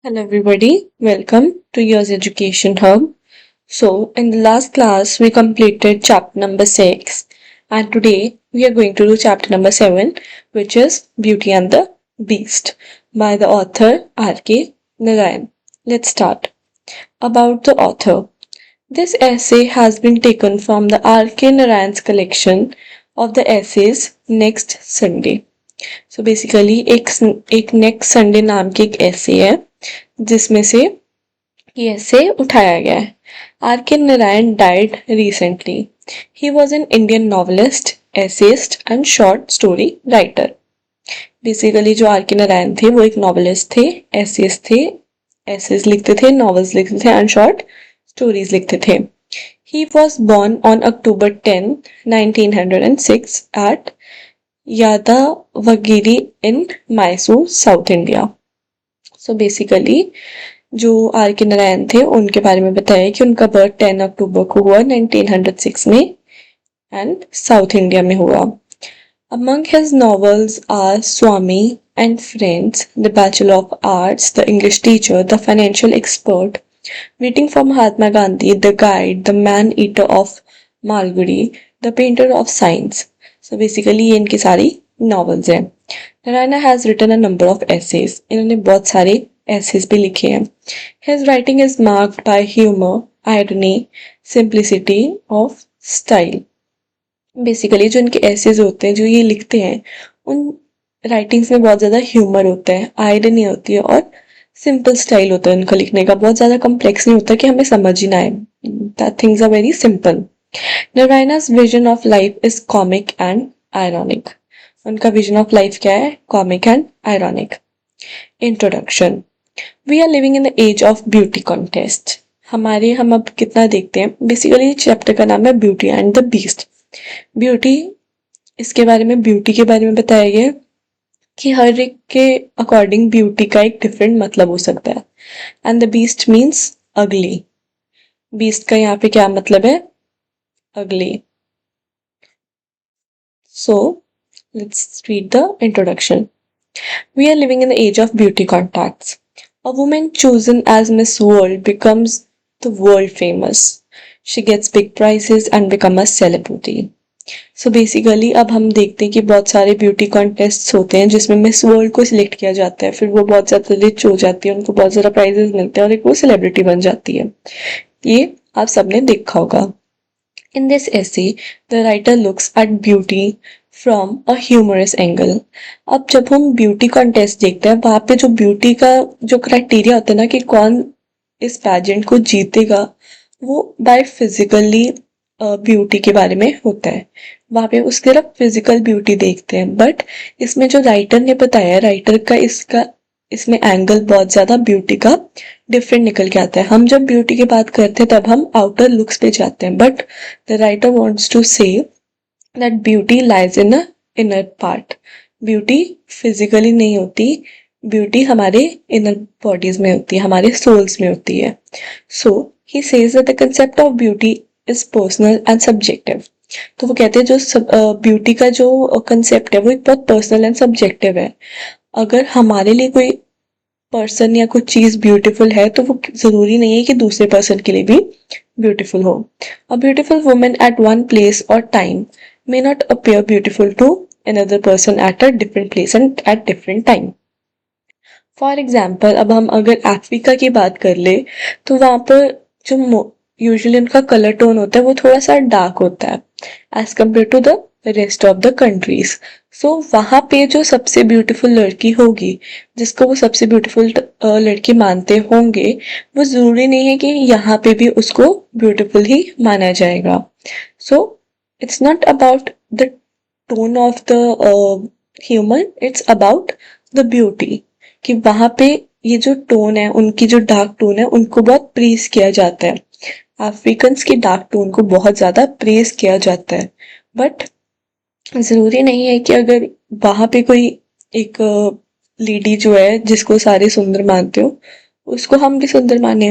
Hello, everybody. Welcome to Yours Education Hub. So, in the last class, we completed chapter number 6, and today we are going to do chapter number 7, which is Beauty and the Beast by the author R.K. Narayan. Let's start. About the author. This essay has been taken from the R.K. Narayan's collection of the essays Next Sunday. So basically एक next Sunday नाम की एक ऐसे है जिसमें से ये ऐसे उठाया गया है. Are K Narayan died recently. He was an Indian novelist, essayist and short story writer. Basically जो आर के नारायण थे वो एक नॉवलिस्ट थे, एसेइस्ट थे, एसेज लिखते थे, नॉवेल्स लिखते थे एंड शॉर्ट स्टोरीज लिखते थे. He was born on October 10, 1906 at Yadavagiri in Mysore, south India. So basically जो आर के नारायण थे उनके बारे में बताया कि उनका बर्थ 10 अक्टूबर को हुआ 1906 में एंड साउथ इंडिया में हुआ. Among his novels are Swami and friends, the bachelor of arts, the English teacher, the financial expert, waiting for Mahatma Gandhi, the guide, the man eater of Malgudi, the painter of signs. So basically ये इनकी सारी novels हैं. Narayan has written a number of essays. इन्होंने बहुत सारे essays भी लिखे हैं. His writing is marked by humour, irony, simplicity of style. Basically जो इनके एसेज होते हैं, जो ये लिखते हैं, उन राइटिंग्स में बहुत ज़्यादा ह्यूमर होता है, आयरनी होती है और सिंपल स्टाइल होता है उनका लिखने का. बहुत ज़्यादा कम्प्लेक्स नहीं होता कि हमें समझ ही ना आए. That things are very simple. Narayana's vision of life is comic and ironic. उनका vision of life क्या है? Comic and ironic. Introduction. We are living in the age of beauty contest. हम अब कितना देखते हैं. बेसिकली चैप्टर का नाम है beauty and the beast. Beauty, इसके बारे में ब्यूटी के बारे में बताया गया कि हर एक के अकॉर्डिंग ब्यूटी का एक डिफरेंट मतलब हो सकता है. एंड द बीस्ट मीन्स अगली. बीस्ट का यहाँ पे क्या मतलब है? ugly. So, let's read the introduction. We are living in the age of beauty contacts. A woman chosen as Miss World becomes the world famous. She gets big prizes and become a celebrity. So basically अब हम देखते हैं कि बहुत सारे beauty contest होते हैं जिसमें मिस वर्ल्ड को सिलेक्ट किया जाता है, फिर वो बहुत ज़्यादा रिच हो जाती है, उनको बहुत ज़्यादा प्राइजेस मिलते हैं और एक वो सेलिब्रिटी बन जाती है. ये आप सबने देखा होगा. In this essay, the writer looks at beauty from a humorous angle. अब जब हम ब्यूटी कॉन्टेस्ट देखते हैं, वहाँ पे जो ब्यूटी का जो क्राइटेरिया होता है ना कि कौन इस पैजेंट को जीतेगा, वो बाय फिजिकली ब्यूटी के बारे में होता है. वहाँ पे उसकी तरफ फिजिकल ब्यूटी देखते हैं. बट इसमें जो राइटर ने बताया, राइटर का इसमें एंगल बहुत ज़्यादा ब्यूटी का डिफरेंट निकल के आता है. हम जब ब्यूटी की बात करते हैं तब हम आउटर लुक्स पे जाते हैं, but the writer wants to say that beauty lies in a inner part. Beauty physically नहीं होती, ब्यूटी हमारे इनर बॉडीज में होती है, हमारे सोल्स में होती है. So he says that the concept of beauty is personal and subjective. तो वो कहते हैं जो ब्यूटी का जो कंसेप्ट है वो एक बहुत पर्सनल एंड सब्जेक्टिव है. अगर हमारे लिए कोई पर्सन या कुछ चीज ब्यूटीफुल है तो वो जरूरी नहीं है कि दूसरे पर्सन के लिए भी ब्यूटीफुल हो. A beautiful woman at one place और time may not appear beautiful to another person at a different place and at different time. For example, अब हम अगर अफ्रीका की बात कर ले तो वहाँ पर जो यूजुअली उनका कलर टोन होता है वो थोड़ा सा डार्क होता है as compared to the rest of the countries. So वहाँ पे जो सबसे ब्यूटीफुल लड़की होगी, जिसको वो सबसे ब्यूटीफुल लड़की मानते होंगे, वो ज़रूरी नहीं है कि यहाँ पे भी उसको ब्यूटीफुल ही माना जाएगा. So it's not about the tone of the human, it's about the beauty. कि वहाँ पे ये जो टोन है, उनकी जो डार्क टोन है, उनको बहुत प्रेज किया जाता है. अफ्रीकन्स की डार्क टोन को बहुत ज़्यादा प्रेज किया जाता है. बट ज़रूरी नहीं है कि अगर वहाँ पे कोई एक लेडी जो है जिसको सारे सुंदर मानते हो, उसको हम भी सुंदर माने.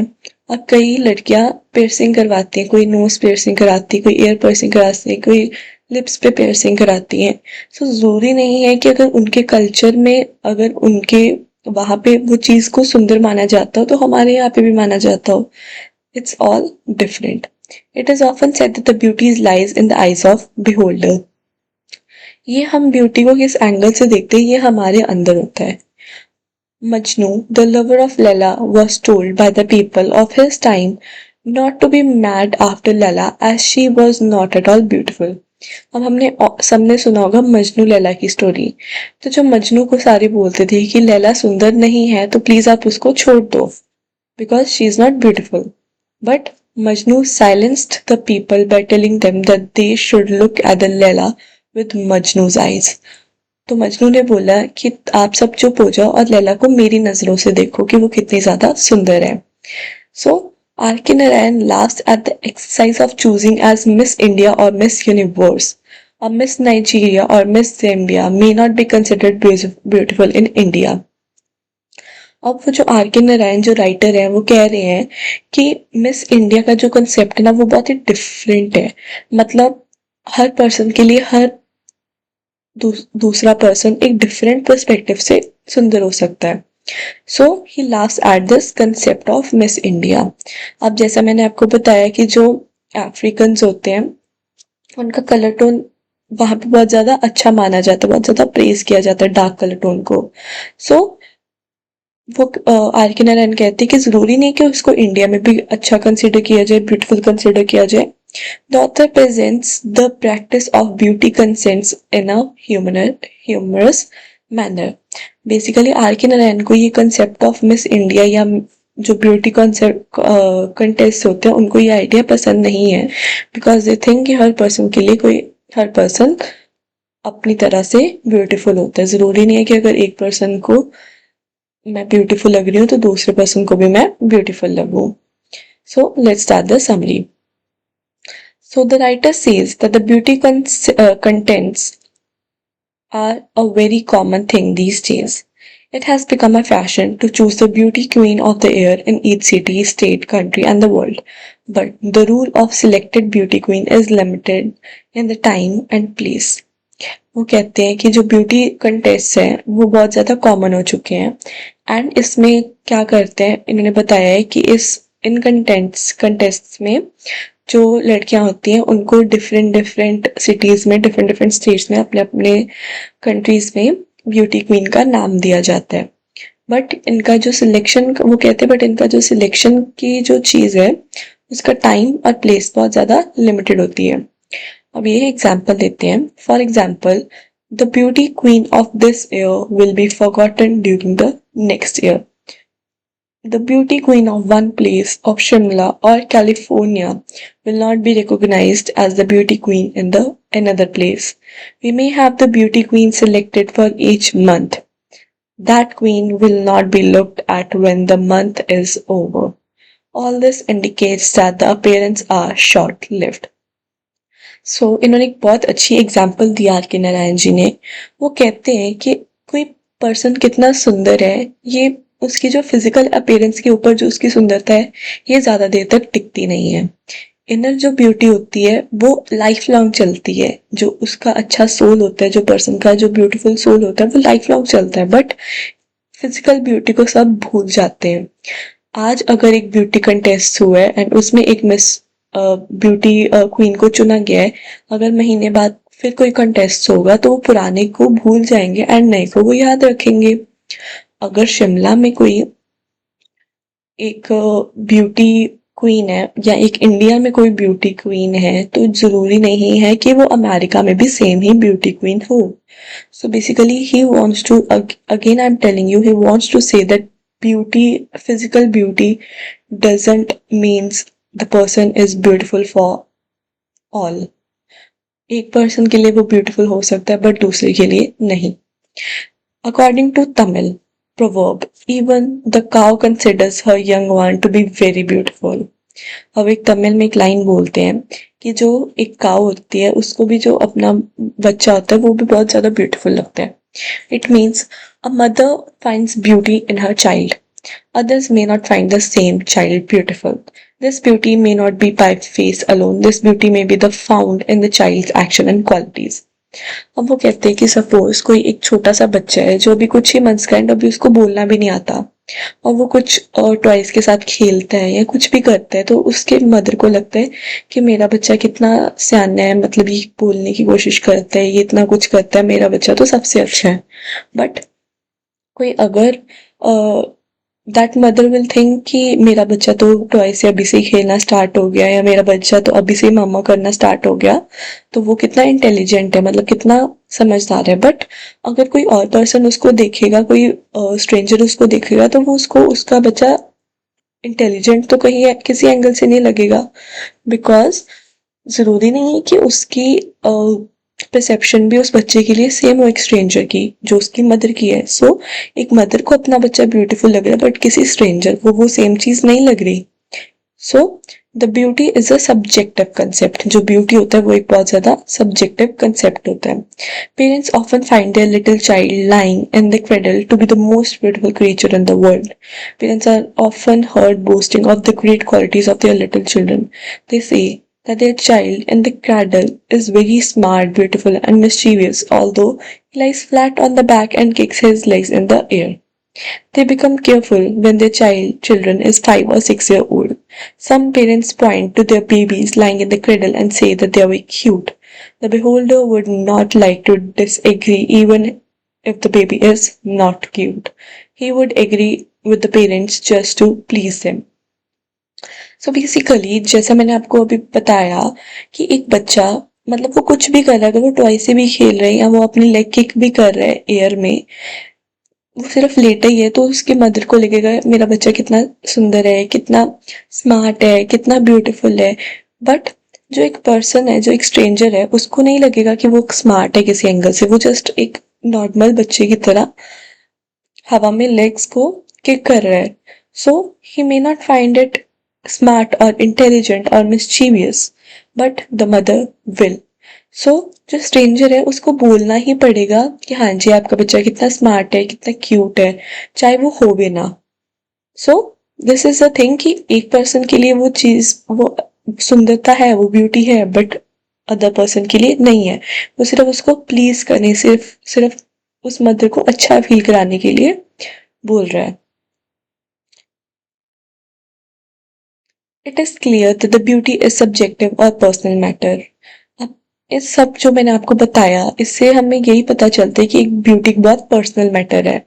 अब कई लड़कियां पियर्सिंग करवाती हैं, कोई नोज पियर्सिंग कराती है, कोई ईयर पियर्सिंग कराती है, कोई लिप्स पे पियर्सिंग कराती हैं. सो ज़रूरी नहीं है कि अगर उनके कल्चर में, अगर उनके वहां पे वो चीज को सुंदर माना जाता हो तो हमारे यहाँ पे भी माना जाता हो. It's all different. It is often said that the beauty lies in the eyes of beholder. ये हम ब्यूटी को किस एंगल से देखते हैं ये हमारे अंदर होता है. Majnu, the lover of Lala, was told by the people of his time not to be mad after Lala as she was not at all beautiful. अब हमने सबने सुना होगा मजनू लैला की स्टोरी. तो जो मजनू को सारे बोलते थे कि लैला सुंदर नहीं है तो प्लीज आप उसको छोड़ दो because she is not beautiful. But Majnu silenced the people by telling them that they should look at the Laila with Majnu's eyes. तो मजनू ने बोला कि आप सब चुप हो जाओ और लैला को मेरी नजरों से देखो कि वो कितनी ज्यादा सुंदर है. सो R.K. Narayan laughs at the exercise of choosing as Miss India or Miss Universe. A Miss Nigeria or Miss Zambia may not be considered beautiful in India. अब वो जो R.K. नारायण जो राइटर है वो कह रहे हैं कि मिस इंडिया का जो कंसेप्ट है ना वो बहुत ही डिफरेंट है. मतलब हर पर्सन के लिए हर दूसरा पर्सन एक डिफरेंट पर्सपेक्टिव से सुंदर हो सकता है. So he laughs at this concept of Miss India. अब जैसा मैंने आपको बताया कि जो अफ्रीकन होते हैं उनका कलर टोन वहां पे बहुत ज्यादा अच्छा माना जाता है, बहुत ज्यादा प्रेज किया जाता है डार्क कलर टोन को. सो वो R.K. नारायण कहते हैं कि जरूरी नहीं कि उसको इंडिया में भी अच्छा कंसिडर किया जाए, ब्यूटीफुल कंसिडर किया जाए. The author presents the practice of beauty consents in a humorous manner. Basically R.K. Narayan को ये कंसेप्ट ऑफ मिस इंडिया या जो ब्यूटी कॉन्सेप्ट कंटेस्ट होते हैं उनको ये आइडिया पसंद नहीं है बिकॉज दे थिंक कि हर पर्सन अपनी तरह से ब्यूटीफुल होता है. जरूरी नहीं है कि अगर एक पर्सन को मैं ब्यूटीफुल लग रही हूँ तो दूसरे पर्सन को भी मैं ब्यूटीफुल लगूं. So let's start the summary. So the writer says that the beauty contents are a very common thing these days. It has become a fashion to choose the beauty queen of the year in each city, state, country, and the world. But the rule of selected beauty queen is limited in the time and place. वो कहते हैं कि जो beauty contest हैं वो बहुत ज़्यादा common हो चुके हैं एंड इसमें क्या करते हैं इन्होंने बताया है कि इन कंटेस्ट में जो लड़कियां होती हैं उनको डिफरेंट सिटीज में डिफरेंट स्टेट्स में अपने अपने कंट्रीज में ब्यूटी क्वीन का नाम दिया जाता है. बट इनका जो सिलेक्शन वो कहते हैं बट इनका जो सिलेक्शन की जो चीज़ है उसका टाइम और प्लेस बहुत ज़्यादा लिमिटेड होती है. अब ये एग्जाम्पल देते हैं. For example the beauty queen of this year will be forgotten during the next year. The beauty queen of one place of Shimla or California will not be recognized as the beauty queen in the another place. We may have the beauty queen selected for each month. That queen will not be looked at when the month is over. All this indicates that the appearances are short-lived. So, इन्होंने एक बहुत अच्छी example दी R.K. Narayan ji ने. वो कहते हैं कि कोई पर्सन कितना सुंदर है ये उसकी जो फिजिकल अपीयरेंस के ऊपर जो उसकी सुंदरता है ये ज्यादा देर तक टिकती नहीं है. इनर जो ब्यूटी होती है वो लाइफ लॉन्ग चलती है. जो उसका अच्छा सोल होता है, जो पर्सन का जो ब्यूटीफुल सोल होता है वो लाइफ लॉन्ग चलता है. बट फिजिकल ब्यूटी को सब भूल जाते हैं. आज अगर एक ब्यूटी कंटेस्ट हुआ है एंड उसमें एक मिस ब्यूटी क्वीन को चुना गया है, अगर महीने बाद फिर कोई कंटेस्ट होगा तो वो पुराने को भूल जाएंगे एंड नए को वो याद रखेंगे. अगर शिमला में कोई एक ब्यूटी क्वीन है या एक इंडिया में कोई ब्यूटी क्वीन है तो जरूरी नहीं है कि वो अमेरिका में भी सेम ही ब्यूटी क्वीन हो. So basically he wants to again I am telling you he wants to say that beauty physical beauty doesn't means the person is beautiful for all. एक पर्सन के लिए वो beautiful हो सकता है but दूसरे के लिए नहीं. According to Tamil proverb, even the cow considers her young one to be very beautiful. अब एक तमिल में एक लाइन बोलते हैं कि जो एक काव होती है उसको भी जो अपना बच्चा होता है वो भी बहुत ज्यादा ब्यूटीफुल लगता है. It means a mother finds beauty in her child. Others may not find the same child beautiful. This beauty may not be by face alone. This beauty may be the found in the child's action and qualities. अब वो कहते हैं कि suppose कोई एक छोटा सा बच्चा है जो अभी कुछ ही मंथ्स का है, अभी उसको बोलना भी नहीं आता, और वो कुछ टॉयज के साथ खेलता है या कुछ भी करता है, तो उसके मदर को लगता है कि मेरा बच्चा कितना सियाना है, मतलब ये बोलने की कोशिश करता है, ये इतना कुछ करता है, मेरा बच्चा तो सबसे अच्छा है। बट कोई अगर दैट मदर विल थिंक कि मेरा बच्चा तो टॉय से अभी से ही खेलना स्टार्ट हो गया, या मेरा बच्चा तो अभी से ही मामा करना स्टार्ट हो गया, तो वो कितना इंटेलिजेंट है, मतलब कितना समझदार है। बट अगर कोई और पर्सन उसको देखेगा, कोई स्ट्रेंजर उसको देखेगा, तो वो उसको उसका बच्चा इंटेलिजेंट तो कहीं किसी एंगल से नहीं लगेगा, बिकॉज ज़रूरी नहीं है कि उसकी परसेप्शन भी उस बच्चे के लिए सेम हो एक स्ट्रेंजर की जो उसकी मदर की है। सो एक मदर को अपना बच्चा ब्यूटीफुल लग रहा है, बट किसी स्ट्रेंजर को वो सेम चीज़ नहीं लग रही। So the beauty is a subjective concept. जो ब्यूटी होता है वो एक बहुत ज़्यादा सब्जेक्टिव कंसेप्ट होता है। Parents often find their little child lying in the cradle to be the most beautiful creature in the world. Parents are often heard boasting of the great qualities of their little children. They say that their child in the cradle is very smart, beautiful, and mischievous, although he lies flat on the back and kicks his legs in the air. They become careful when their children is 5 or 6 years old. Some parents point to their babies lying in the cradle and say that they are very cute. The beholder would not like to disagree even if the baby is not cute. He would agree with the parents just to please them. So basically जैसा मैंने आपको अभी बताया कि एक बच्चा, मतलब वो कुछ भी कर रहा है, अगर वो टॉय से भी खेल रहे हैं या वो अपनी लेग किक भी कर रहा है एयर में, वो सिर्फ लेटा ही है, तो उसकी मदर को लगेगा मेरा बच्चा कितना सुंदर है, कितना स्मार्ट है, कितना ब्यूटीफुल है। बट जो एक पर्सन है, जो एक स्ट्रेंजर है, उसको नहीं लगेगा कि वो स्मार्ट है किसी एंगल से, वो जस्ट एक नॉर्मल बच्चे की तरह हवा में लेग्स को किक कर रहा है। So he may not find it smart और इंटेलिजेंट और mischievous, but the mother will. So जो स्ट्रेंजर है उसको बोलना ही पड़ेगा कि हाँ जी आपका बच्चा कितना स्मार्ट है, कितना क्यूट है, चाहे वो हो भी ना। So this is a thing कि एक पर्सन के लिए वो चीज, वो सुंदरता है, वो ब्यूटी है, बट अदर पर्सन के लिए नहीं है। वो सिर्फ उसको प्लीज करने, सिर्फ सिर्फ उस मदर को अच्छा फील कराने के लिए बोल रहा है। It is clear that the beauty is subjective और पर्सनल मैटर। अब इस सब जो मैंने आपको बताया, इससे हमें यही पता चलता है कि एक ब्यूटी बहुत पर्सनल मैटर है।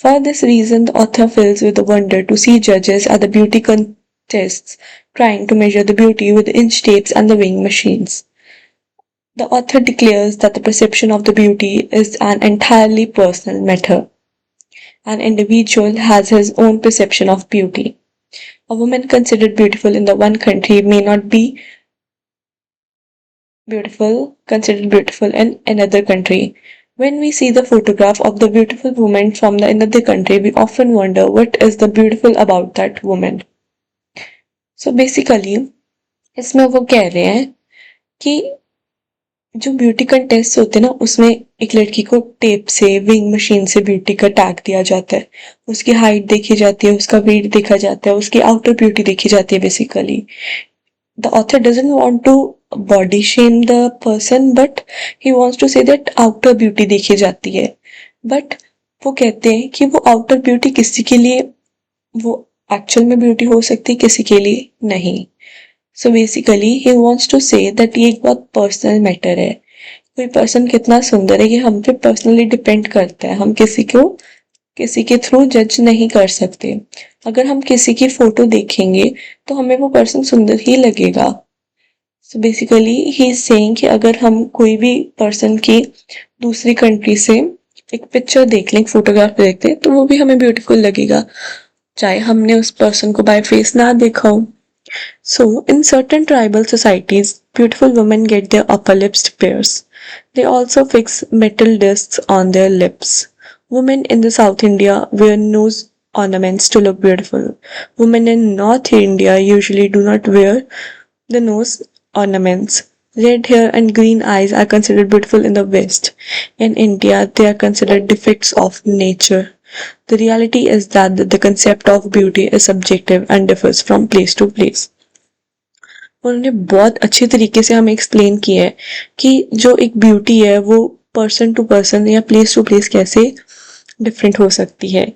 For this reason, the author fills with wonder to see judges at the beauty contests trying to measure the beauty with inch tapes and the weighing machines. The author declares that the perception of the beauty is an entirely personal matter. An individual has his own perception of beauty. A woman considered beautiful in the one country may not be considered beautiful in another country. When we see the photograph of the beautiful woman from the another country, we often wonder what is the beautiful about that woman. So basically, इसमें वो कह रहे हैं कि जो beauty contest होते हैं ना, उसमें एक लड़की को टेप से, विंग मशीन से ब्यूटी का टैग दिया जाता है। उसकी हाइट देखी जाती है, उसका वेट देखा जाता है, उसकी आउटर ब्यूटी देखी जाती है। Basically the author doesn't want to body shame the person, but he wants to say that outer beauty देखी जाती है। but वो कहते हैं कि वो outer beauty किसी के लिए वो एक्चुअल में ब्यूटी हो सकती है, किसी के लिए नहीं। So basically he wants to say that ये एक बहुत पर्सनल मैटर है। कोई पर्सन कितना सुंदर है ये हम पे पर्सनली डिपेंड करता है। हम किसी के थ्रू जज नहीं कर सकते। अगर हम किसी की फोटो देखेंगे तो हमें वो पर्सन सुंदर ही लगेगा। सो बेसिकली ही इज सेइंग कि अगर हम कोई भी पर्सन की दूसरी कंट्री से एक पिक्चर देख लें, एक फोटोग्राफ देखते हैं, तो वो भी हमें ब्यूटीफुल लगेगा, चाहे हमने उस पर्सन को बाय फेस ना देखा हो। So, in certain tribal societies, beautiful women get their upper lips pierced. They also fix metal discs on their lips. Women in the South India wear nose ornaments to look beautiful. Women in North India usually do not wear the nose ornaments. Red hair and green eyes are considered beautiful in the West. In India, they are considered defects of nature. The reality is that the concept of beauty is subjective and differs from place to place. उन्होंने बहुत अच्छे तरीके से हमें explain किया है कि जो एक ब्यूटी है वो पर्सन टू पर्सन या प्लेस टू प्लेस कैसे डिफरेंट हो सकती है।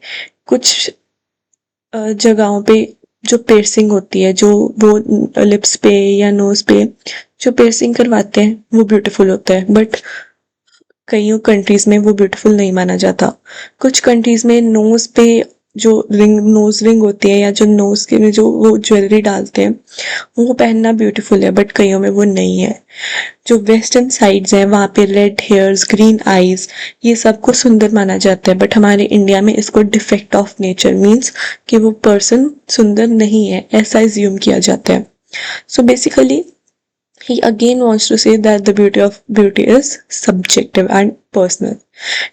कुछ जगहों पे जो पियर्सिंग होती है, जो वो लिप्स पे या नोज पे जो पियर्सिंग करवाते हैं वो ब्यूटीफुल होता है, बट कईयों कंट्रीज में वो ब्यूटीफुल नहीं माना जाता। कुछ कंट्रीज में नोज पे जो नोज रिंग होती है या जो नोज के में जो वो ज्वेलरी डालते हैं वो पहनना ब्यूटीफुल है, बट कईयों में वो नहीं है। जो वेस्टर्न साइड्स हैं वहाँ पे रेड हेयर्स, ग्रीन आईज, ये सबको सुंदर माना जाता है, बट हमारे इंडिया में इसको डिफेक्ट ऑफ नेचर मीन्स कि वो पर्सन सुंदर नहीं है ऐसा एज्यूम किया जाता है। So basically he again wants to say that the beauty of beauty is subjective and personal.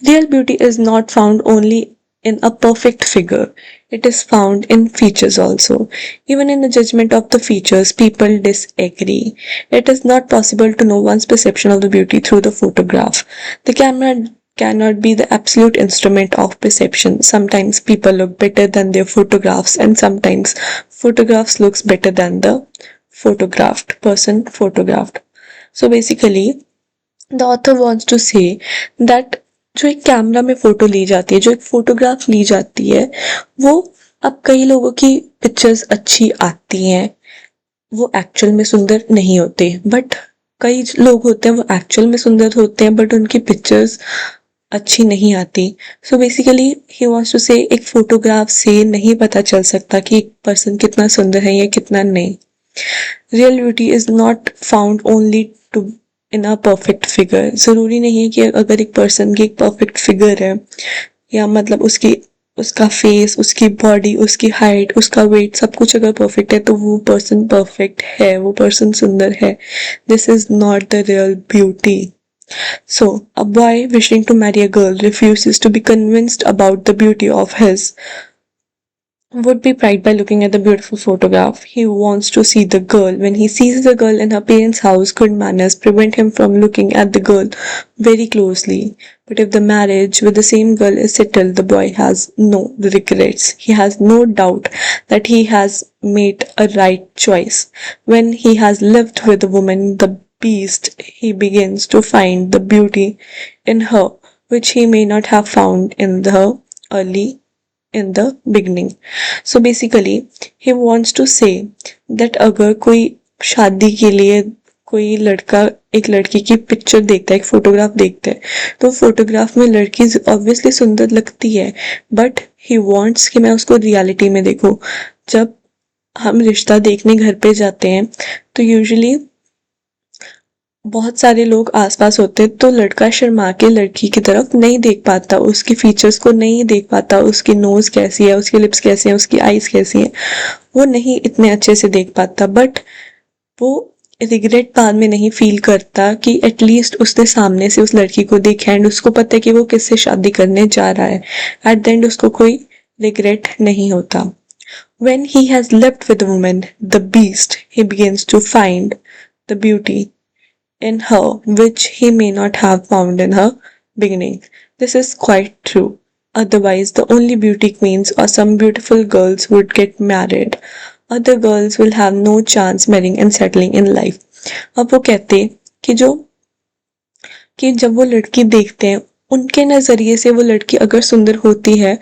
Real beauty is not found only in a perfect figure, it is found in features also. Even in the judgment of the features, people disagree. It is not possible to know one's perception of the beauty through the photograph. The camera cannot be the absolute instrument of perception. Sometimes people look better than their photographs, and sometimes photographs looks better than the photographed. So basically the author wants to say that जो एक camera में photo ली जाती है, जो एक photograph ली जाती है, वो अब कई लोगों की पिक्चर्स अच्छी आती हैं, वो एक्चुअल में सुंदर नहीं होते, बट कई लोग होते हैं वो एक्चुअल में सुंदर होते हैं बट उनकी पिक्चर्स अच्छी नहीं आती। So basically he wants to say एक फोटोग्राफ से नहीं पता चल सकता कि एक पर्सन कितना सुंदर है या कितना नहीं। Real beauty is not found only to in a perfect figure. जरूरी नहीं है कि अगर एक पर्सन की एक परफेक्ट फिगर है या मतलब उसकी उसका फेस, उसकी बॉडी, उसकी हाइट, उसका वेट, सब कुछ अगर परफेक्ट है तो वो पर्सन परफेक्ट है, वो पर्सन सुंदर है। This is not the real beauty. So, a boy wishing to marry a girl refuses to be convinced about the beauty of his would be pride by looking at the beautiful photograph. He wants to see the girl. When he sees the girl in her parents' house, good manners prevent him from looking at the girl very closely. But if the marriage with the same girl is settled, the boy has no regrets. He has no doubt that he has made a right choice. When he has lived with a woman, the beast, he begins to find the beauty in her, which he may not have found in the early in the beginning. So basically he wants to say that अगर कोई शादी के लिए कोई लड़का एक लड़की की पिक्चर देखता है, एक फोटोग्राफ देखता है, तो फोटोग्राफ में लड़की ऑब्वियसली सुंदर लगती है, बट ही वांट्स कि मैं उसको रियलिटी में देखूं। जब हम रिश्ता देखने घर पे जाते हैं तो यूजुअली बहुत सारे लोग आसपास होते हैं तो लड़का शर्मा के लड़की की तरफ नहीं देख पाता, उसकी फीचर्स को नहीं देख पाता, उसकी नोज कैसी है, उसकी लिप्स कैसी है, उसकी आईज कैसी है, वो नहीं इतने अच्छे से देख पाता, बट वो रिग्रेट बाद में नहीं फील करता कि एटलीस्ट उसने सामने से उस लड़की को देखा एंड उसको पता है कि वो किससे शादी करने जा रहा है। एट द एंड उसको कोई रिग्रेट नहीं होता। When he has lived with a woman, the beast, he begins to find the beauty in her which he may not have found in her beginning. This is quite true. Otherwise, the only beauty queens or some beautiful girls would get married. Other girls will have no chance marrying and settling in life. अब वो कहते कि जो कि जब वो लड़की देखते हैं उनके नजरिए से वो लड़की अगर सुंदर होती है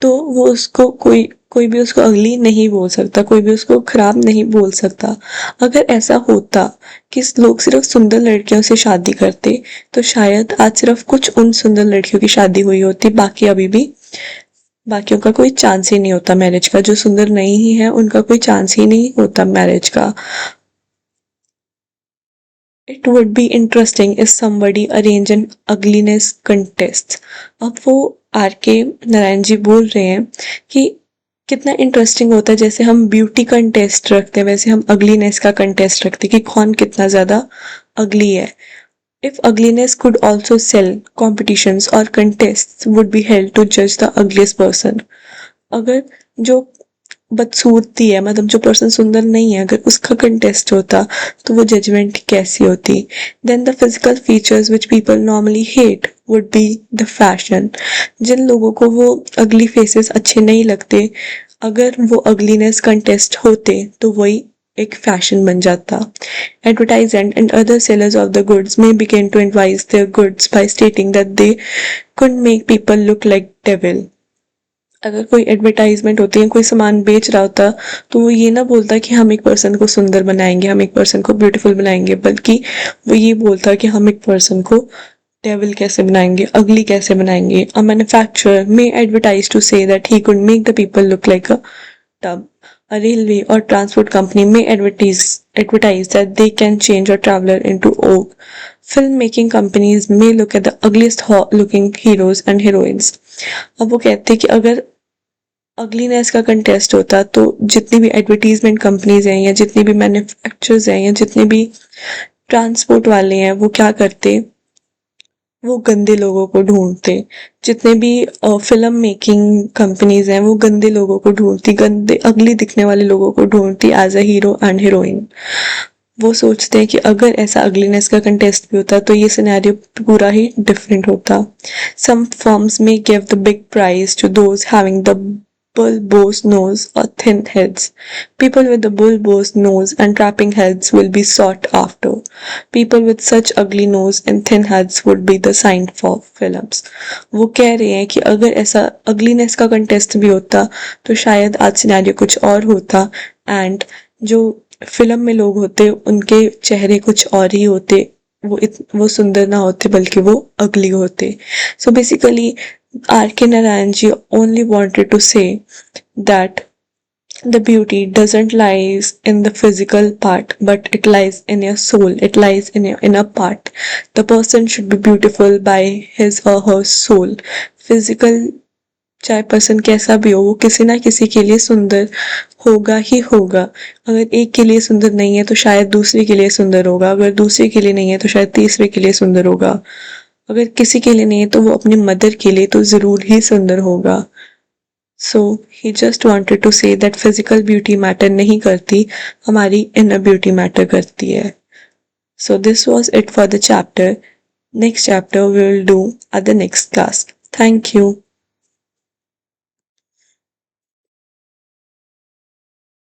तो वो उसको कोई कोई भी उसको अगली नहीं बोल सकता, कोई भी उसको खराब नहीं बोल सकता। अगर ऐसा होता कि लोग सिर्फ सुंदर लड़कियों से शादी करते तो शायद आज सिर्फ कुछ उन सुंदर लड़कियों की शादी हुई होती, बाकी अभी भी बाकियों का कोई चांस ही नहीं होता मैरिज का। जो सुंदर नहीं है उनका कोई चांस ही नहीं होता मैरिज का। It would be interesting if somebody arrange an ugliness contest. अब वो आर के नारायण जी बोल रहे हैं कि कितना इंटरेस्टिंग होता है, जैसे हम ब्यूटी कंटेस्ट रखते हैं वैसे हम अगलीनेस का कंटेस्ट रखते हैं कि कौन कितना ज्यादा अगली है। If ugliness could also sell, competitions or contests would be held to judge the ugliest person. अगर जो बदसूरती है मतलब जो पर्सन सुंदर नहीं है अगर उसका कंटेस्ट होता तो वो जजमेंट कैसी होती। Then the physical features which people normally hate would be the fashion. जिन लोगों को वो अगली फेसेस अच्छे नहीं लगते, अगर वो अगलीनेस कंटेस्ट होते तो वही एक फैशन बन जाता. Advertisers and other sellers of the goods may begin to advertise their goods by stating that they could make people look like devil. अगर कोई एडवर्टाइजमेंट होती है, कोई सामान बेच रहा होता, तो वो ये ना बोलता कि हम एक पर्सन को सुंदर बनाएंगे, हम एक पर्सन को ब्यूटीफुल बनाएंगे, बल्कि वो ये बोलता कि हम एक पर्सन को डेविल कैसे बनाएंगे, अगली कैसे बनाएंगे. A manufacturer may advertise to say that he could make the people look like a tub. A railway or transport company may advertise that they can change a traveler into oak. Filmmaking companies may look at the ugliest looking heroes and heroines. अब वो कहते हैं कि अगर ugliness का contest होता तो जितनी भी एडवर्टीजमेंट कंपनीज हैं या जितनी भी मैन्युफैक्चरर्स हैं या जितने भी ट्रांसपोर्ट वाले हैं वो क्या करते, वो गंदे लोगों को ढूंढते. जितने भी फिल्म मेकिंग कंपनीज हैं वो गंदे लोगों को ढूंढती, गंदे अगली दिखने वाले लोगों को ढूंढती as a hero and heroine. वो सोचते हैं कि अगर ऐसा अगलीनेस का कंटेस्ट भी होता तो ये सिनेरियो पूरा ही डिफरेंट होता. Some firms may give the big prize to those having the bulbous nose or thin heads. People with the bulbous nose and trapping heads will be sought after. People with such ugly nose and thin heads would be the sign for films. वो कह रहे हैं कि अगर ऐसा ugliness का contest भी होता तो शायद आज सिनेरियो कुछ और होता एंड जो फिल्म में लोग होते उनके चेहरे कुछ और ही होते, वो सुंदर ना होते बल्कि वो अगली होते. So basically R.K. Narayan ji only wanted to say that the beauty doesn't lies in the physical part, but it lies in your soul. It lies in your inner part. The person should be beautiful by his or her soul. Physical चाहे person कैसा भी हो वो किसी ना किसी के लिए सुंदर होगा ही होगा. अगर एक के लिए सुंदर नहीं है तो शायद दूसरे के लिए सुंदर होगा, अगर दूसरे के लिए नहीं है तो शायद तीसरे के लिए सुंदर होगा, अगर किसी के लिए नहीं है तो वो अपनी मदर के लिए तो जरूर ही सुंदर होगा. So he just wanted to say that physical beauty matter नहीं करती, हमारी इनर ब्यूटी मैटर करती है. So this was it for the chapter. Next chapter we will do at the next class. Thank you.